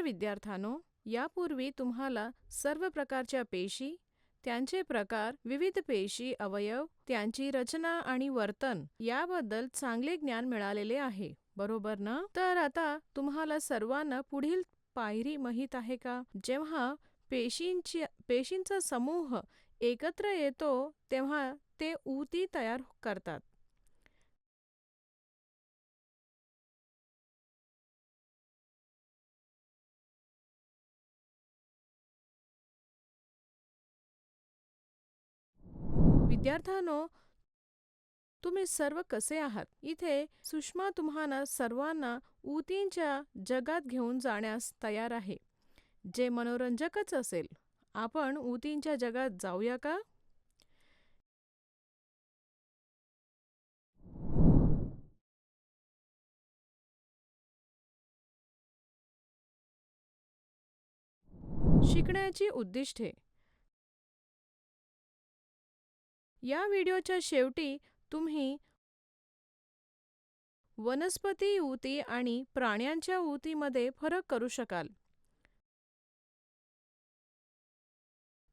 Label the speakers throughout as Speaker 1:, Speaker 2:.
Speaker 1: विद्यार्थ्यांनो, यापूर्वी तुम्हाला सर्व प्रकारच्या पेशी, त्यांचे प्रकार, विविध पेशी अवयव, त्यांची रचना आणि वर्तन याबद्दल चांगले ज्ञान मिळालेले आहे, बरोबर ना? तर आता तुम्हाला सर्वांना पुढील पायरी माहीत आहे का? जेव्हा पेशींचा समूह एकत्र येतो तेव्हा ते ऊती तयार करतात. विद्यार्थ्यांनो, तुम्ही सर्व कसे आहात? इथे सुषमा तुम्हाला सर्वांना ऊतींच्या जगात घेऊन जाण्यास तयार आहे, जे मनोरंजकच असेल. आपण ऊतींच्या जगात जाऊया का? शिकण्याची उद्दिष्टे. या व्हिडिओच्या शेवटी तुम्ही वनस्पती ऊती आणि प्राण्यांच्या ऊतीमध्ये फरक करू शकाल.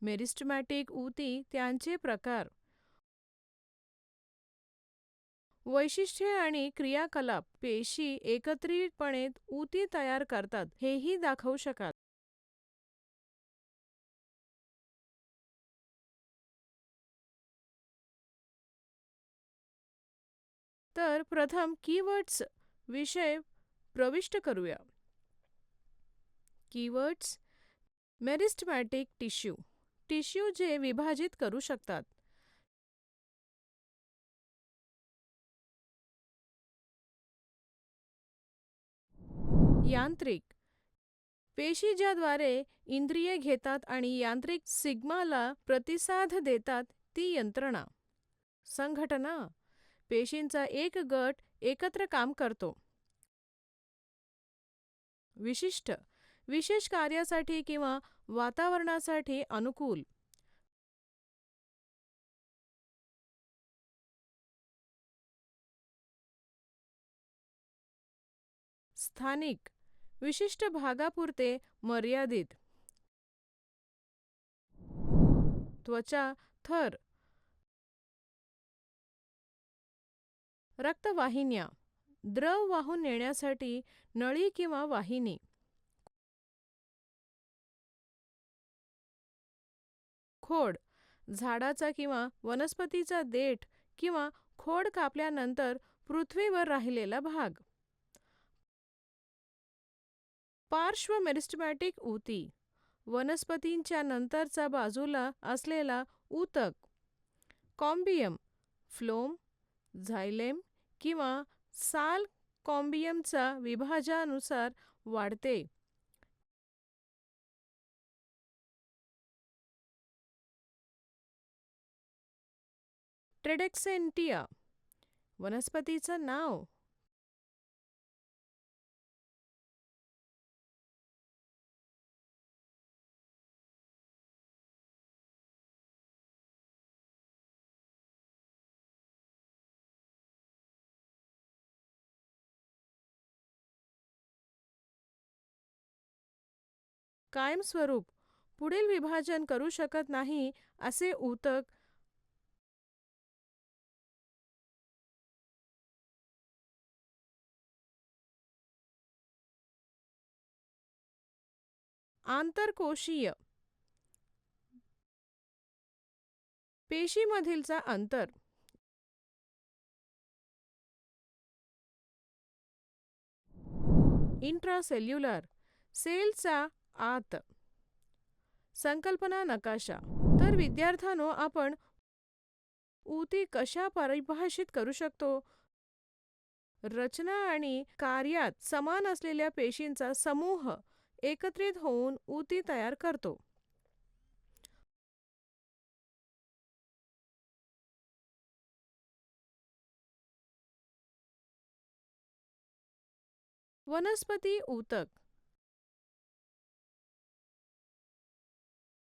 Speaker 1: मेरिस्टेमॅटिक ऊती, त्यांचे प्रकार, वैशिष्ट्ये आणि क्रियाकलाप, पेशी एकत्रितपणे ऊती तयार करतात हेही दाखवू शकाल. तर प्रथम कीवर्ड्स विषय प्रविष्ट करूया. कीवर्ड्स: मेरिस्टेमॅटिक टिश्यू, टिश्यू जे विभाजित करू शकतात. यांत्रिक, पेशी ज्याद्वारे इंद्रिये घेतात आणि यांत्रिक सिग्नलला प्रतिसाद देतात ती यंत्रणा. संघटना, पेशींचा एक गट एकत्र काम करतो. विशिष्ट, विशेष कार्यासाठी किंवा वातावरणासाठी अनुकूल. स्थानिक, विशिष्ट भागापुरते मर्यादित. त्वचा थर, रक्तवाहिन्या, द्रव वाहून नेण्यासाठी नळी किंवा वाहिनी. खोड, झाडाचा किंवा वनस्पतीचा देठ किंवा खोड कापल्यानंतर पृथ्वीवर राहिलेला भाग. पार्श्व मेरिस्टेमॅटिक ऊती, वनस्पतींच्या नंतरचा बाजूला असलेला ऊतक. कॉम्बियम, फ्लोम, झायलेम किंवा साल कॉम्बियमचा विभाजानुसार वाढते. ट्रेडेक्सेंटिया, वनस्पतीचं नाव. कायमस्वरूप, पुढील विभाजन करू शकत नाही असे ऊतक. आंतरकोशीय, पेशीमधीलचा अंतर. इंट्रासेल्युलर, सेलचा आत. संकल्पना नकाशा. तर विद्यार्थ्यांनो, आपण ऊती कशा परिभाषित करू शकतो? रचना आणि कार्यात समान असलेल्या पेशींचा समूह एकत्रित होऊन ऊती तयार करतो. वनस्पती ऊतक,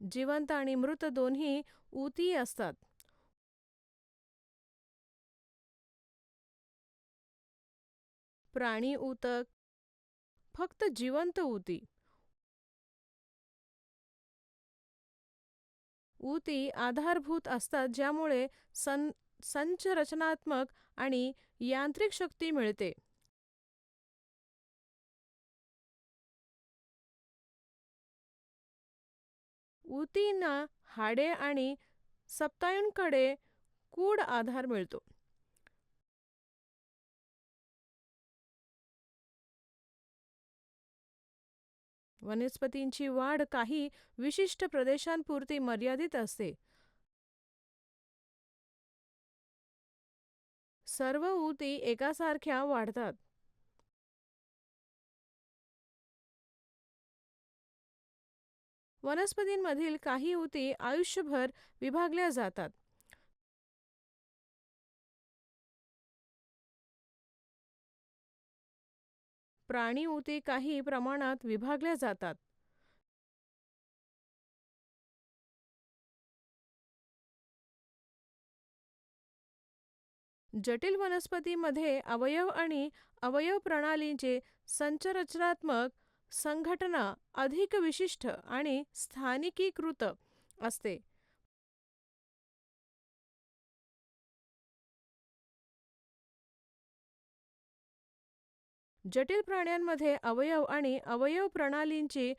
Speaker 1: जिवंत आणि मृत दोन्ही ऊती असतात. प्राणी ऊतक, फक्त जिवंत ऊती. ऊती आधारभूत असतात ज्यामुळे संच रचनात्मक आणि यांत्रिक शक्ती मिळते. ऊतींना हाडे आणि सप्तायूंकडे कूड आधार मिळतो. वनस्पतींची वाढ काही विशिष्ट प्रदेशांपुरती मर्यादित असते. सर्व ऊती एकासारख्या वाढतात. वनस्पतींमधील काही ऊती आयुष्यभर विभागल्या जातात. प्राणी ऊती काही प्रमाणात विभागल्या जातात. जटिल वनस्पतीमध्ये अवयव आणि अवयव प्रणालींचे संरचनात्मक संघटना अधिक विशिष्ट आणि स्थानिकीकृत असते. जटिल प्राण्यांमध्ये अवयव आणि अवयव प्रणालींची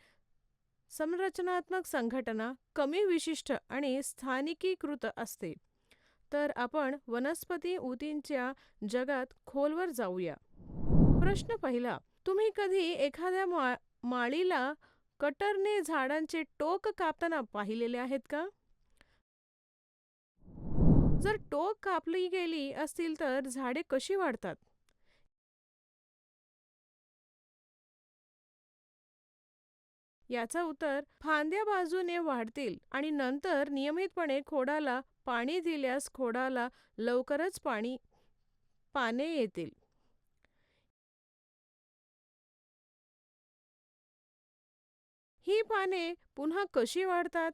Speaker 1: संरचनात्मक संघटना कमी विशिष्ट आणि स्थानिकीकृत असते. तर आपण वनस्पती ऊतींच्या जगात खोलवर जाऊया. प्रश्न पहिला, तुम्ही कधी एखाद्या माळीला कटरने झाडांचे टोक कापताना पाहिलेले आहेत का? जर टोक कापली गेली असतील तर झाडे कशी वाढतात? याचा उत्तर, फांद्या बाजूने वाढतील आणि नंतर नियमितपणे खोडाला पाणी दिल्यास खोडाला लवकरच पाने येतील. ही पाने पुन्हा कशी वाढतात?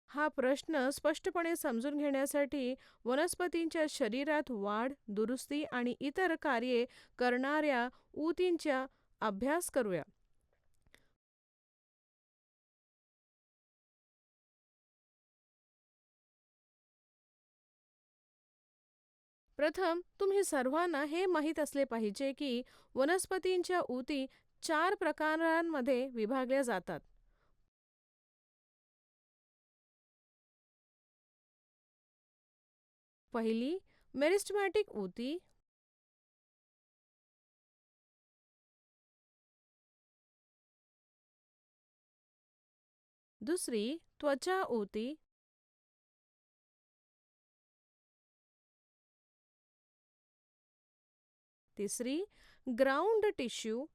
Speaker 1: हा प्रश्न स्पष्टपणे समजून घेण्यासाठी वनस्पतींच्या शरीरात वाढ, दुरुस्ती आणि इतर कार्ये करणाऱ्या ऊतींचा अभ्यास करूया. प्रथम, तुम्ही सर्वांना हे माहीत असले पाहिजे की वनस्पतींच्या ऊती 4 प्रकारांमध्ये विभागल्या जातात. पहिली, मेरिस्टेमॅटिक ऊती. दुसरी, त्वचा ऊती. तिसरी, ग्राउंड टिश्यू.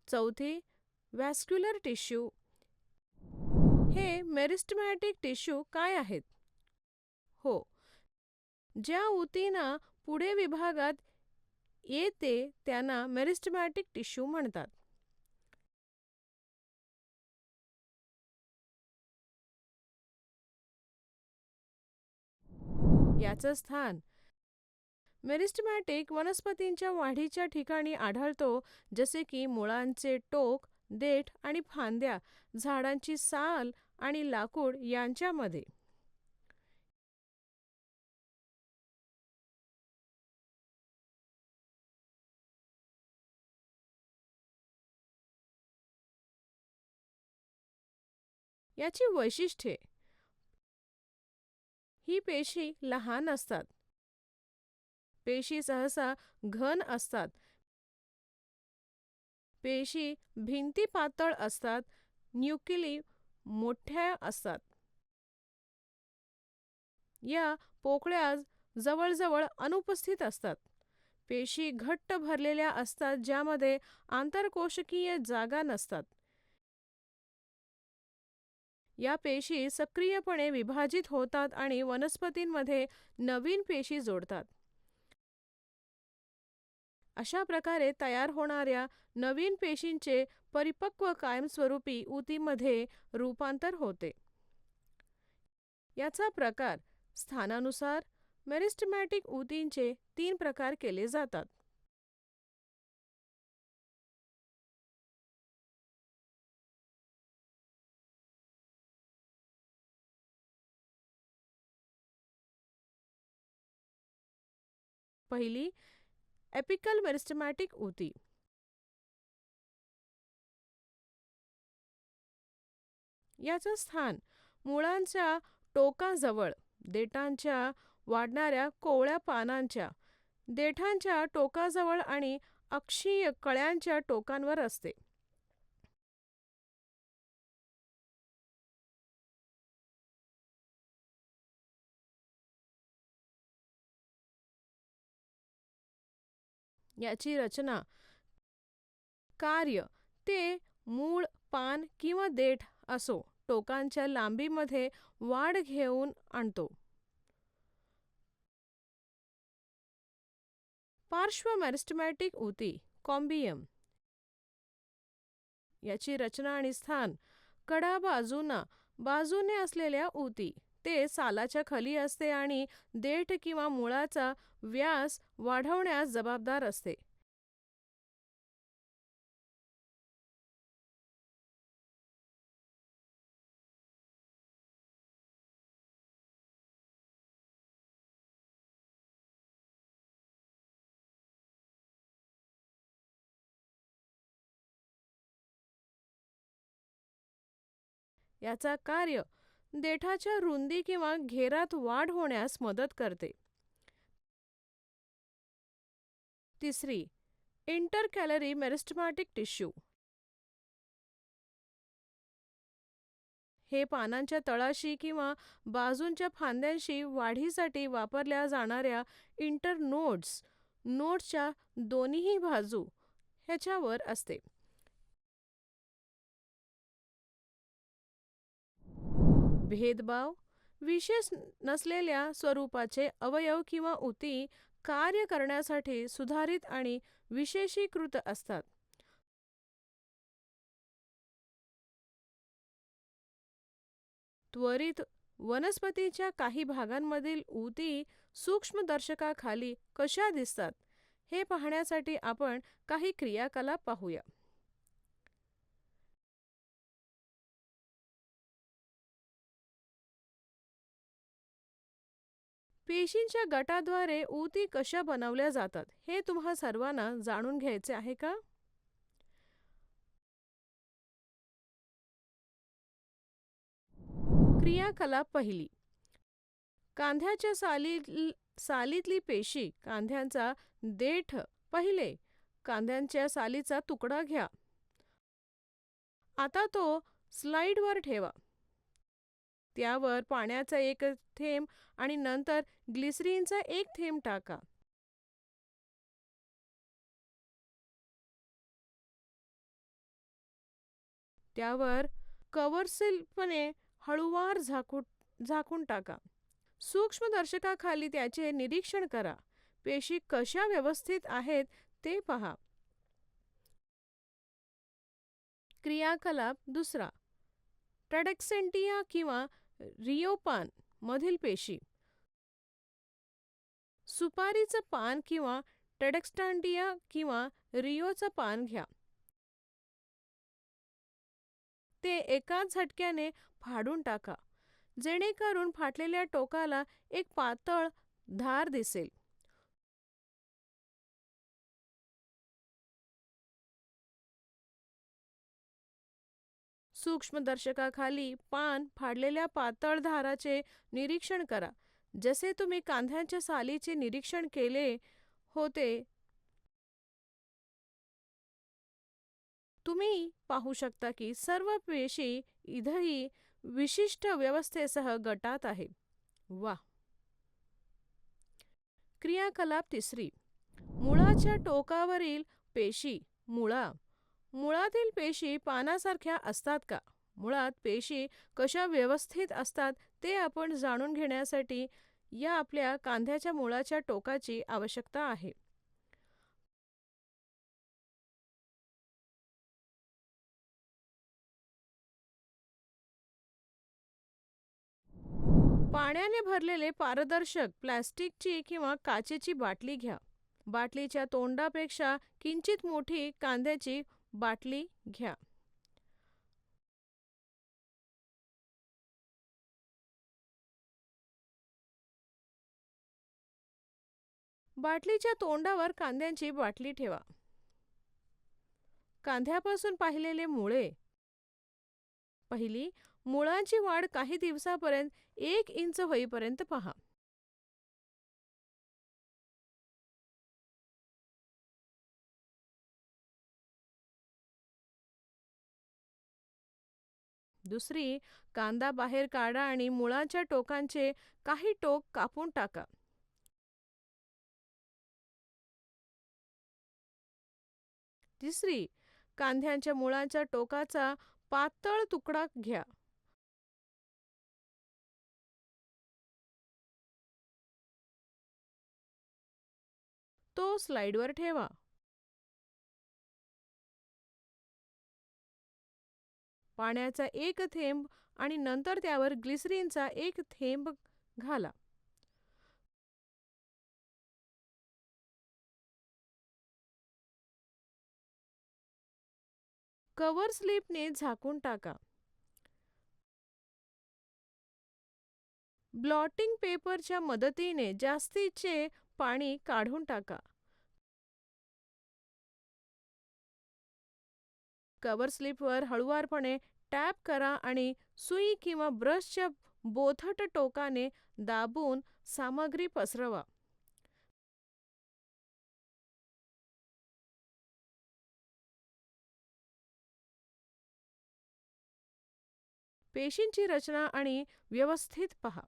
Speaker 1: चौथी, व्हॅस्क्युलर टिश्यू. हे मेरिस्टेमॅटिक टिश्यू काय आहेत? हो, ज्या ऊतींना पुढे विभागात येते त्यांना मेरिस्टेमॅटिक टिश्यू म्हणतात. याचं स्थान मेरिस्टेमॅटिक वनस्पतींच्या वाढीच्या ठिकाणी आढळतो, जसे की मुळांचे टोक, देठ आणि फांद्या, झाडांची साल आणि लाकूड यांच्यामध्ये. याची वैशिष्ट्ये, ही पेशी लहान असतात. पेशी सहसा घन असतात. पेशी भिंती पातळ असतात. न्यूक्ली मोठ्या असतात. या पोकळ्या जवळजवळ अनुपस्थित असतात. पेशी घट्ट भरलेल्या असतात ज्यामध्ये आंतरकोशिकीय जागा नसतात. या पेशी सक्रियपणे विभाजित होतात आणि वनस्पतींमध्ये नवीन पेशी जोडतात. अशा प्रकारे तयार होणाऱ्या नवीन पेशींचे परिपक्व कायमस्वरूपी ऊतीमध्ये रूपांतर होते. याचा प्रकार, स्थानानुसार मेरिस्टेमॅटिक ऊतींचे 3 प्रकार केले जातात. पहिली, एपिकल मेरिस्टेमॅटिक ऊती. याचं स्थान मुळांच्या टोकाजवळ, देठांच्या वाढणाऱ्या कोवळ्या पानांच्या देठांच्या टोकाजवळ आणि अक्षीय कळ्यांच्या टोकांवर असते. याची रचना, कार्य, ते मूळ, पान किंवा देठ असो, टोकांच्या लांबीमध्ये वाढ घेऊन आणतो. पार्श्व मेरिस्टेमॅटिक ऊती, कॉम्बियम. याची रचना आणि स्थान, कडा बाजूने असलेल्या ऊती. ते सालाच्या खाली असते आणि देठ किंवा मुळाचा व्यास वाढवण्यास जबाबदार असते. याचा कार्य, देठाच्या रुंदी किंवा घेरात वाढ होण्यास मदत करते. तिसरी, इंटरकॅलरी मेरिस्टेमॅटिक टिश्यू. हे पानांच्या तळाशी किंवा बाजूंच्या फांद्यांशी वाढीसाठी वापरल्या जाणाऱ्या नोड्सच्या दोन्ही बाजू ह्याच्यावर असते. भेदभाव, विशेष नसलेल्या स्वरूपाचे अवयव किंवा ऊती कार्य करण्यासाठी सुधारित आणि विशेषीकृत असतात. त्वरित, वनस्पतीच्या काही भागांमधील ऊती सूक्ष्मदर्शकाखाली कशा दिसतात हे पाहण्यासाठी आपण काही क्रियाकलाप पाहूया. पेशींच्या गटाद्वारे ऊती कशा बनवल्या जातात हे तुम्हा सर्वांना जाणून घ्यायचे आहे का? क्रियाकलाप पहिली, कांद्याच्या सालीतली पेशी, कांद्यांचा देठ. पहिले, कांद्यांच्या सालीचा तुकडा घ्या. आता तो स्लाइडवर ठेवा. त्यावर पाण्याचा एक थेंब आणि नंतर ग्लिसरीनचा एक थेंब टाका. त्यावर कव्हरस्लिपने हळूवार झाकून टाका. सूक्ष्मदर्शकाखाली त्याचे निरीक्षण करा. पेशी कशा व्यवस्थित आहेत ते पहा. क्रियाकलाप दुसरा, ट्रॅडेक्सेंटिया किंवा रियोपान मधील पेशी. सुपारीचं पान किंवा ट्रॅडेक्स्टांटिया किंवा रियोचं पान घ्या. ते एकाच झटक्याने फाडून टाका, जेणेकरून फाटलेल्या टोकाला एक पातळ धार दिसेल. सूक्ष्मदर्शकाखाली पान फाडलेल्या पातळ धाराचे निरीक्षण करा, जसे तुम्ही कांद्याच्या सालीचे निरीक्षण केले होते. तुम्ही पाहू शकता की सर्व पेशी इथंही विशिष्ट व्यवस्थेसह गटात आहे. वा. क्रियाकलाप तिसरी, मुळाच्या टोकावरील पेशी. मुळातील पेशी पानासारख्या असतात का? मुळात पेशी कशा व्यवस्थित असतात ते आपण जाणून घेण्यासाठी या आपल्या कांद्याच्या मुळाच्या टोकाची आवश्यकता आहे. पाण्याने भरलेले पारदर्शक प्लास्टिकची किंवा काचेची बाटली घ्या. बाटलीच्या तोंडापेक्षा किंचित मोठी कांद्याची बाटली घ्या. बाटलीच्या तोंडावर कांद्यांची बाटली ठेवा. कांद्यापासून पाहिलेले मुळे. पहिली, मुळांची वाढ काही दिवसापर्यंत 1 इंच होईपर्यंत पहा. दुसरी, कांदा बाहेर काढा आणि मुळाच्या टोकांचे काही टोक कापून टाका. तिसरी, कांद्याच्या मुळाच्या टोकाचा पातळ तुकडा घ्या. तो स्लाइडवर ठेवा. पाण्याचा 1 थेंब आणि नंतर त्यावर ग्लिसरीनचा 1 थेंब घाला. कव्हर स्लिपने झाकून टाका. ब्लॉटिंग पेपरच्या मदतीने जास्तीचे पाणी काढून टाका. कव्हर स्लिपवर हळुवारपणे टॅप करा आणि सुई किंवा ब्रशच्या बोथट टोकाने दाबून सामग्री पसरवा. पेशींची रचना आणि व्यवस्थित पहा.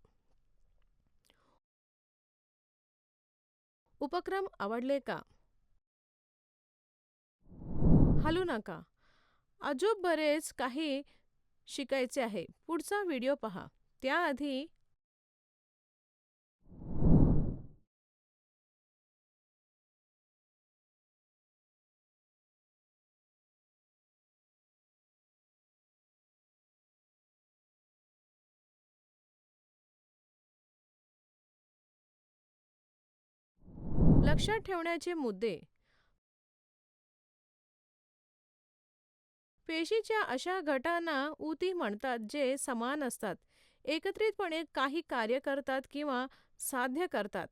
Speaker 1: उपक्रम आवडले का? हलू नका. अजून बरेच काही शिकायचे आहे. पुढचा व्हिडिओ पहा. त्याआधी लक्षात ठेवण्याचे मुद्दे. पेशीच्या अशा गटांना ऊती म्हणतात जे समान असतात, एकत्रितपणे काही कार्य करतात किंवा साध्य करतात.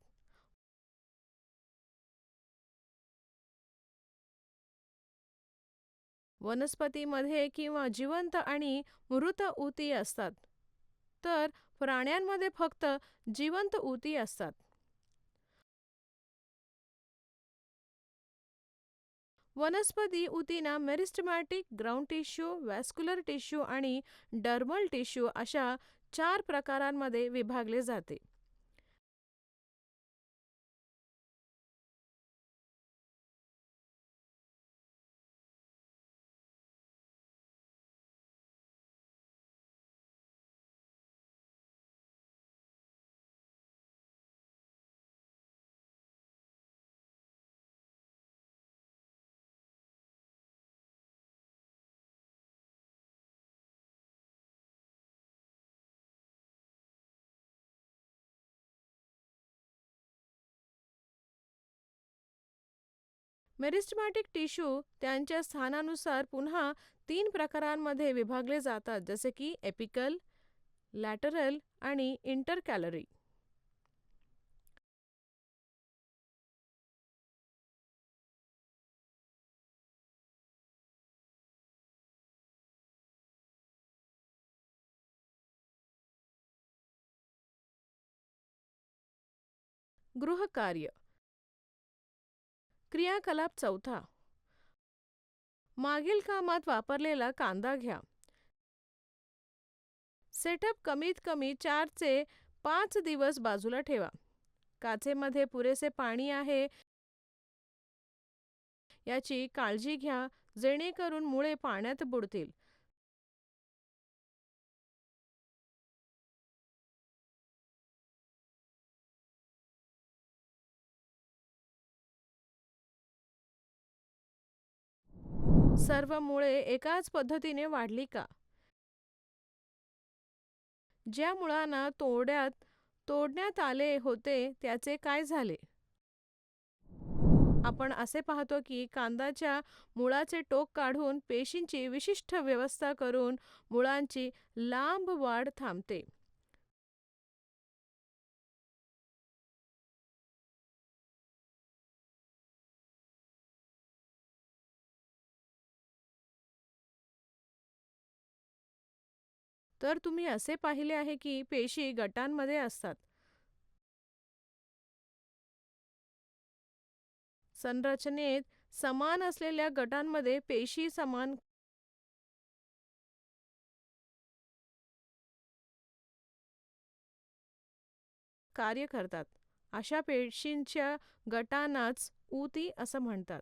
Speaker 1: वनस्पतीमध्ये किंवा जिवंत आणि मृत ऊती असतात, तर प्राण्यांमध्ये फक्त जिवंत ऊती असतात. वनस्पती ऊतींना मेरिस्टेमॅटिक, ग्राउंड टिश्यू, व्हॅस्क्युलर टिश्यू आणि डर्मल टिश्यू अशा 4 प्रकारांमध्ये विभागले जाते. मेरिस्टेमॅटिक टिश्यू त्यांच्या स्थानानुसार पुन्हा 3 प्रकारांमध्ये विभागले जातात, जसे की एपिकल, लॅटरल आणि इंटरकॅलरी. गृहकार्य. क्रियाकलाप 4. मागील कामात वापरलेला कांदा घ्या. सेटअप कमीत कमी 4 ते 5 दिवस बाजूला ठेवा. काचेमध्ये पुरेसे पाणी आहे याची काळजी घ्या, जेणेकरून मुळे पाण्यात बुडतील. सर्व मुळे एकाच पद्धतीने वाढली का? ज्या मुळांना तोडण्यात आले होते त्याचे काय झाले? आपण असे पाहतो की कांद्याच्या मुळाचे टोक काढून पेशींची विशिष्ट व्यवस्था करून मुळांची लांब वाढ थांबते. तर तुम्ही असे पाहिले आहे की पेशी गटांमध्ये असतात. संरचनेत समान असलेल्या गटांमध्ये पेशी समान कार्य करतात. अशा पेशींच्या गटांनाच ऊती असं म्हणतात.